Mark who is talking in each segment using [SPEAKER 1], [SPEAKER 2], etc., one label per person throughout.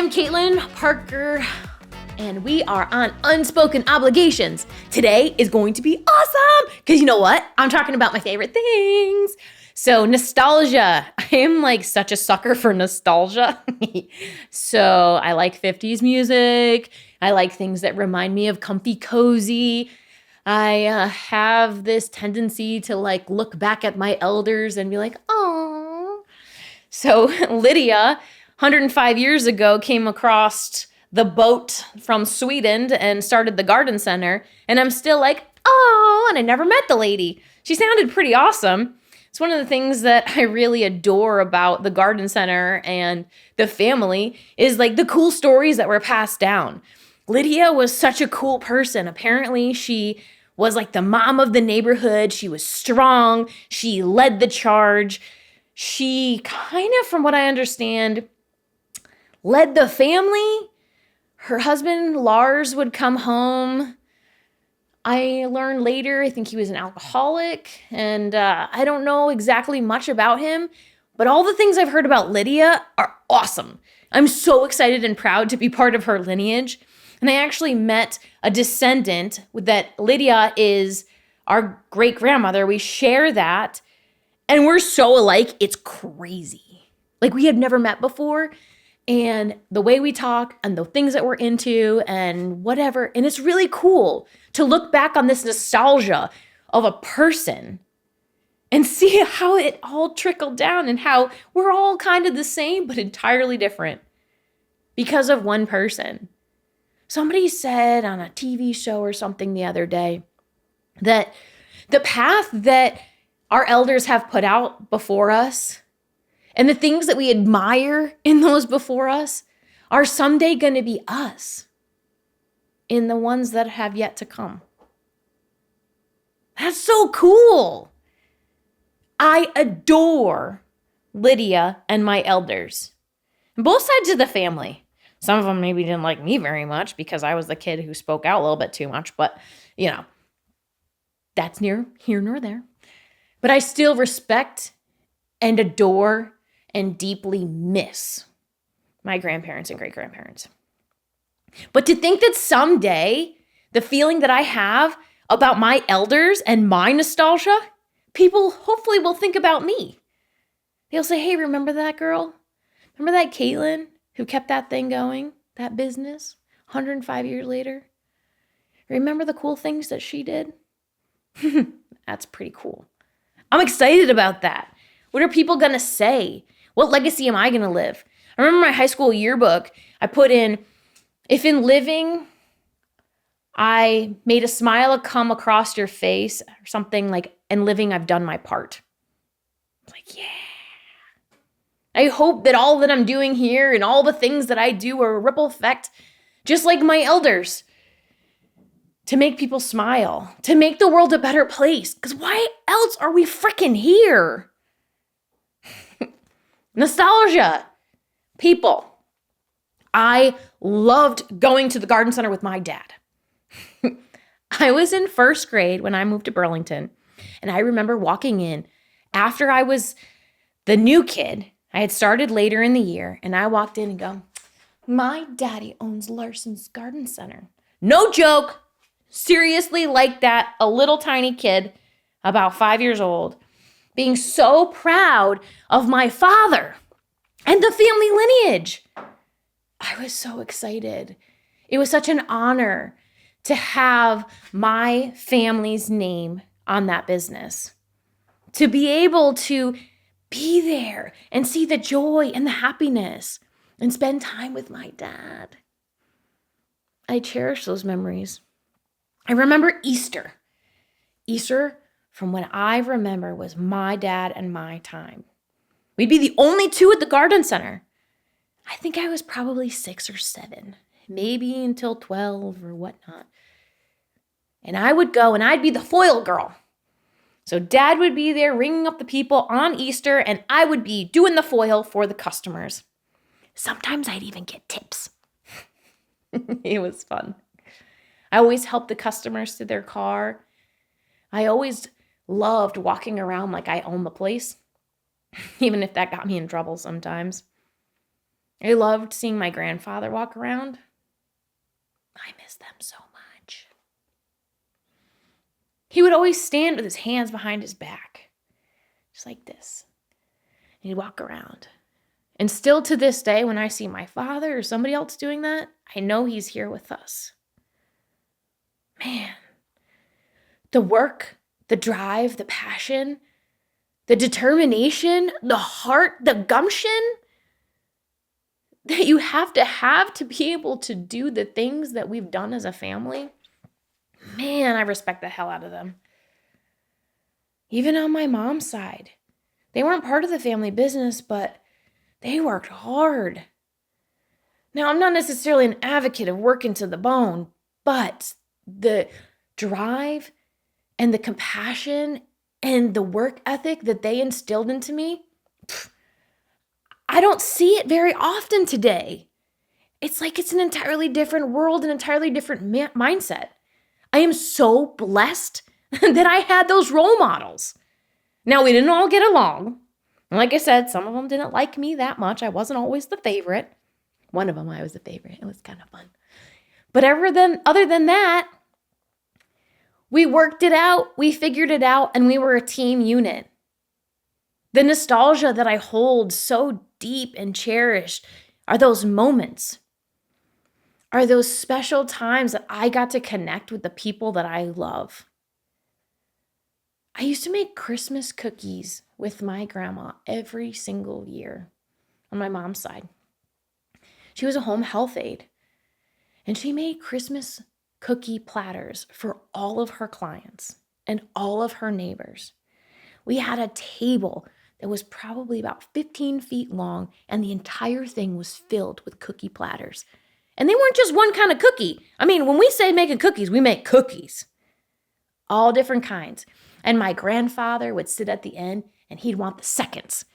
[SPEAKER 1] am Caitlin Parker, and we are on Unspoken Obligations. Today is going to be awesome, because you know what? I'm talking about my favorite things. So nostalgia. I am like such a sucker for nostalgia. So I like 50s music. I like things that remind me of comfy cozy. I have this tendency to like look back at my elders and be like, oh. So Lydia, 105 years ago, came across the boat from Sweden and started the garden center. And I'm still like, oh, and I never met the lady. She sounded pretty awesome. It's one of the things that I really adore about the garden center and the family is like the cool stories that were passed down. Lydia was such a cool person. Apparently, she was like the mom of the neighborhood. She was strong. She led the charge. She kind of, from what I understand, led the family. Her husband, Lars, would come home. I learned later, I think he was an alcoholic, and I don't know exactly much about him, but all the things I've heard about Lydia are awesome. I'm so excited and proud to be part of her lineage. And I actually met a descendant that Lydia is our great-grandmother. We share that, and we're so alike, it's crazy. Like, we had never met before, and the way we talk and the things that we're into and whatever. And it's really cool to look back on this nostalgia of a person and see how it all trickled down and how we're all kind of the same, but entirely different because of one person. Somebody said on a TV show or something the other day that the path that our elders have put out before us and the things that we admire in those before us are someday going to be us in the ones that have yet to come. That's so cool. I adore Lydia and my elders. And both sides of the family. Some of them maybe didn't like me very much because I was the kid who spoke out a little bit too much. But, you know, that's neither here nor there. But I still respect and adore and deeply miss my grandparents and great-grandparents. But to think that someday the feeling that I have about my elders and my nostalgia, people hopefully will think about me. They'll say, hey, remember that girl? Remember that Caitlin who kept that thing going, that business, 105 years later? Remember the cool things that she did? That's pretty cool. I'm excited about that. What are people going to say? What legacy am I going to live? I remember my high school yearbook, I put in, if in living, I made a smile come across your face, or something like, in living, I've done my part. Like, yeah. I hope that all that I'm doing here and all the things that I do are a ripple effect, just like my elders, to make people smile, to make the world a better place. Because why else are we freaking here? Nostalgia. People. I loved going to the garden center with my dad. I was in first grade when I moved to Burlington, and I remember walking in after I was the new kid. I had started later in the year, and I walked in and go, my daddy owns Larson's Garden Center. No joke. Seriously, like that, a little tiny kid, about 5 years old, being so proud of my father and the family lineage. I was so excited. It was such an honor to have my family's name on that business, to be able to be there and see the joy and the happiness and spend time with my dad. I cherish those memories. I remember Easter. Easter, from what I remember, was my dad and my time. We'd be the only two at the garden center. I think I was probably 6 or 7, maybe until 12 or whatnot. And I would go and I'd be the foil girl. So dad would be there ringing up the people on Easter and I would be doing the foil for the customers. Sometimes I'd even get tips. It was fun. I always helped the customers to their car. I always loved walking around like I owned the place, even if that got me in trouble sometimes. I loved seeing my grandfather walk around. I miss them so much. He would always stand with his hands behind his back, just like this. And he'd walk around. And still to this day, when I see my father or somebody else doing that, I know he's here with us. Man, the work, the drive, the passion, the determination, the heart, the gumption that you have to be able to do the things that we've done as a family. Man, I respect the hell out of them. Even on my mom's side, they weren't part of the family business, but they worked hard. Now, I'm not necessarily an advocate of working to the bone, but the drive and the compassion and the work ethic that they instilled into me, I don't see it very often today. It's like it's an entirely different world, an entirely different mindset. I am so blessed that I had those role models. Now, we didn't all get along. Like I said, some of them didn't like me that much. I wasn't always the favorite. One of them, I was the favorite. It was kind of fun. But other than that, we worked it out, we figured it out, and we were a team unit. The nostalgia that I hold so deep and cherished are those moments, are those special times that I got to connect with the people that I love. I used to make Christmas cookies with my grandma every single year on my mom's side. She was a home health aide, and she made Christmas cookie platters for all of her clients and all of her neighbors. We had a table that was probably about 15 feet long, and the entire thing was filled with cookie platters. And they weren't just one kind of cookie. I mean, when we say making cookies, we make cookies. All different kinds. And my grandfather would sit at the end, and he'd want the seconds.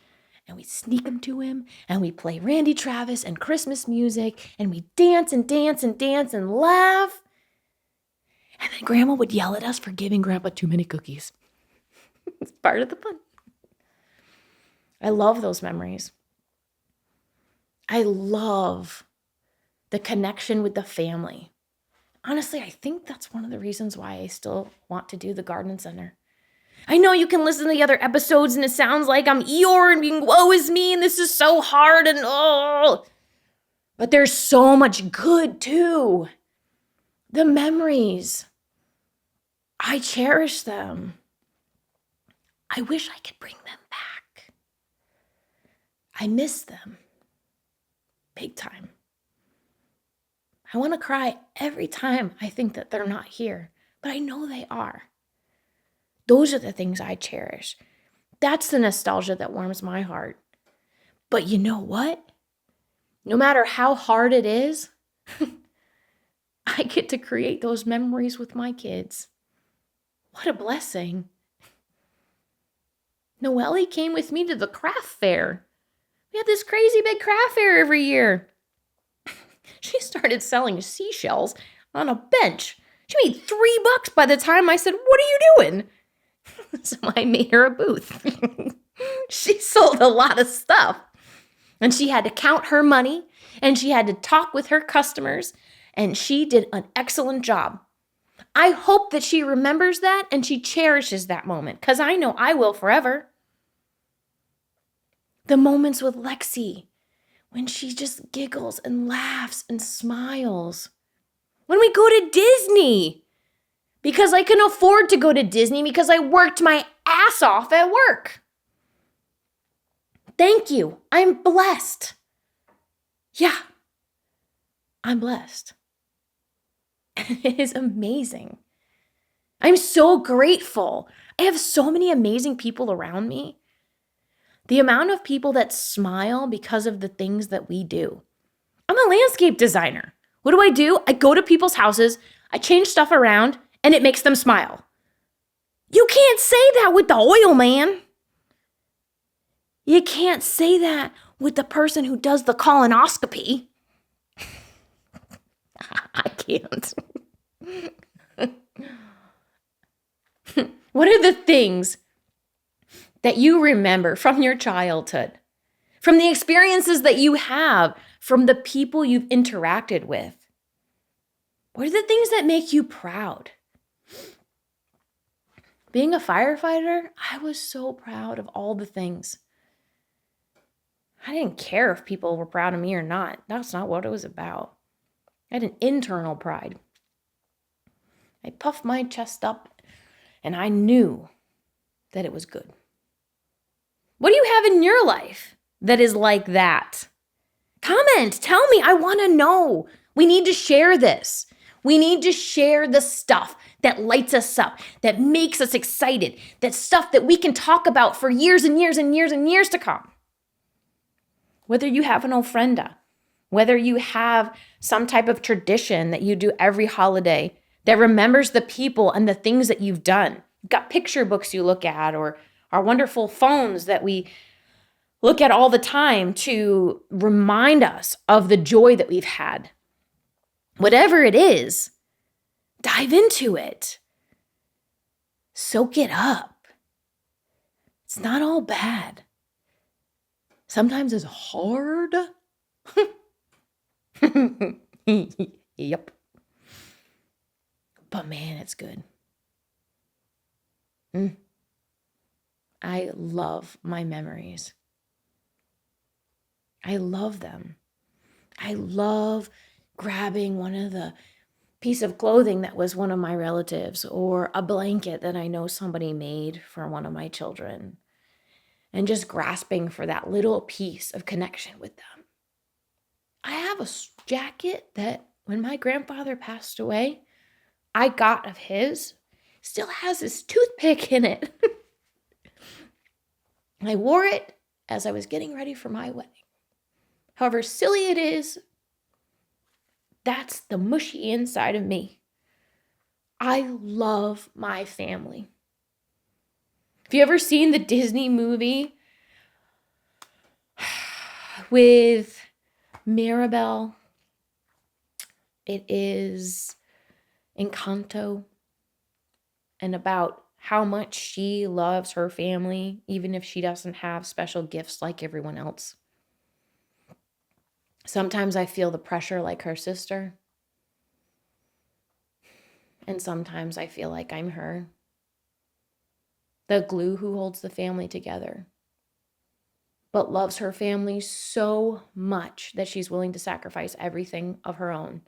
[SPEAKER 1] And we'd sneak them to him, and we'd play Randy Travis and Christmas music, and we'd dance and dance and dance and laugh. And then Grandma would yell at us for giving Grandpa too many cookies. It's part of the fun. I love those memories. I love the connection with the family. Honestly, I think that's one of the reasons why I still want to do the garden center. I know you can listen to the other episodes and it sounds like I'm Eeyore and being woe is me and this is so hard and oh. But there's so much good too. The memories. I cherish them. I wish I could bring them back. I miss them. Big time. I want to cry every time I think that they're not here, but I know they are. Those are the things I cherish. That's the nostalgia that warms my heart. But you know what? No matter how hard it is, I get to create those memories with my kids. What a blessing. Noelle came with me to the craft fair. We had this crazy big craft fair every year. She started selling seashells on a bench. She made $3 by the time I said, "What are you doing?" So I made her a booth. She sold a lot of stuff. And she had to count her money, and she had to talk with her customers, and she did an excellent job. I hope that she remembers that and she cherishes that moment, because I know I will forever. The moments with Lexi, when she just giggles and laughs and smiles. When we go to Disney, because I can afford to go to Disney because I worked my ass off at work. Thank you. I'm blessed. Yeah, I'm blessed. It is amazing. I'm so grateful. I have so many amazing people around me. The amount of people that smile because of the things that we do. I'm a landscape designer. What do? I go to people's houses, I change stuff around, and it makes them smile. You can't say that with the oil man. You can't say that with the person who does the colonoscopy. I can't. What are the things that you remember from your childhood, from the experiences that you have, from the people you've interacted with? What are the things that make you proud? Being a firefighter, I was so proud of all the things. I didn't care if people were proud of me or not. That's not what it was about. I had an internal pride. I puffed my chest up and I knew that it was good. What do you have in your life that is like that? Comment, tell me, I want to know. We need to share this. We need to share the stuff that lights us up, that makes us excited, that stuff that we can talk about for years and years and years and years to come. Whether you have an ofrenda, whether you have some type of tradition that you do every holiday that remembers the people and the things that you've done. You've got picture books you look at, or our wonderful phones that we look at all the time to remind us of the joy that we've had. Whatever it is, dive into it. Soak it up. It's not all bad. Sometimes it's hard. Yep. But man, it's good. I love my memories. I love them. I love grabbing one of the piece of clothing that was one of my relatives, or a blanket that I know somebody made for one of my children, and just grasping for that little piece of connection with them. I have a jacket that when my grandfather passed away, I got of his, still has his toothpick in it. I wore it as I was getting ready for my wedding. However silly it is, that's the mushy inside of me. I love my family. Have you ever seen the Disney movie with Mirabel? It is Encanto, and about how much she loves her family, even if she doesn't have special gifts like everyone else. Sometimes I feel the pressure like her sister, and sometimes I feel like I'm her, the glue who holds the family together, but loves her family so much that she's willing to sacrifice everything of her own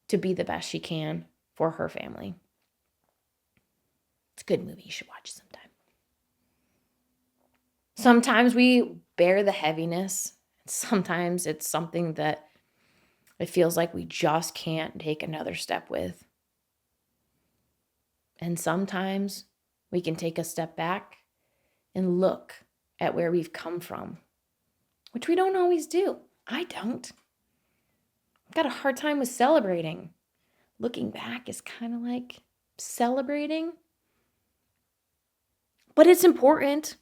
[SPEAKER 1] to be the best she can for her family. It's a good movie. You should watch it sometime. Sometimes we bear the heaviness. Sometimes it's something that it feels like we just can't take another step with. And sometimes we can take a step back and look at where we've come from, which we don't always do. I don't. I've got a hard time with celebrating. Looking back is kind of like celebrating. But it's important.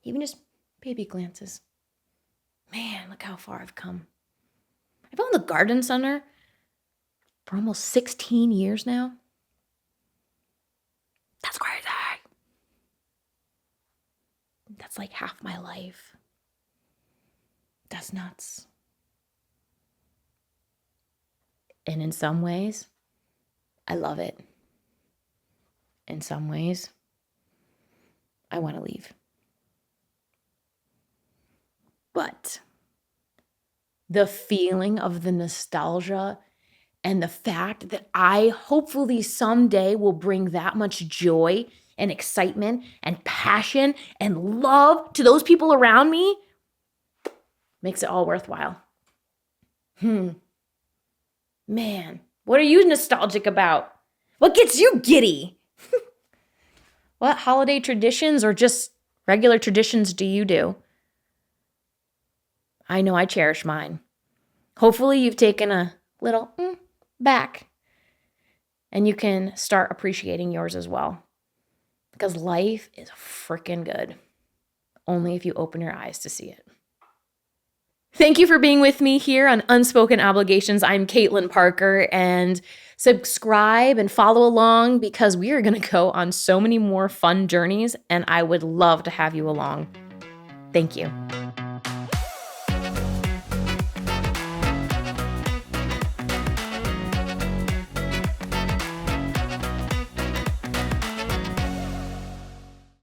[SPEAKER 1] Even just baby glances. Man, look how far I've come. I've owned the garden center for almost 16 years now. That's crazy. That's like half my life. That's nuts. And in some ways, I love it. In some ways, I want to leave. But the feeling of the nostalgia and the fact that I hopefully someday will bring that much joy and excitement and passion and love to those people around me makes it all worthwhile. Man, what are you nostalgic about? What gets you giddy? What holiday traditions or just regular traditions do you do? I know I cherish mine. Hopefully you've taken a little back and you can start appreciating yours as well. Because life is freaking good. Only if you open your eyes to see it. Thank you for being with me here on Unspoken Obligations. I'm Caitlin Parker, and subscribe and follow along because we are going to go on so many more fun journeys, and I would love to have you along. Thank you.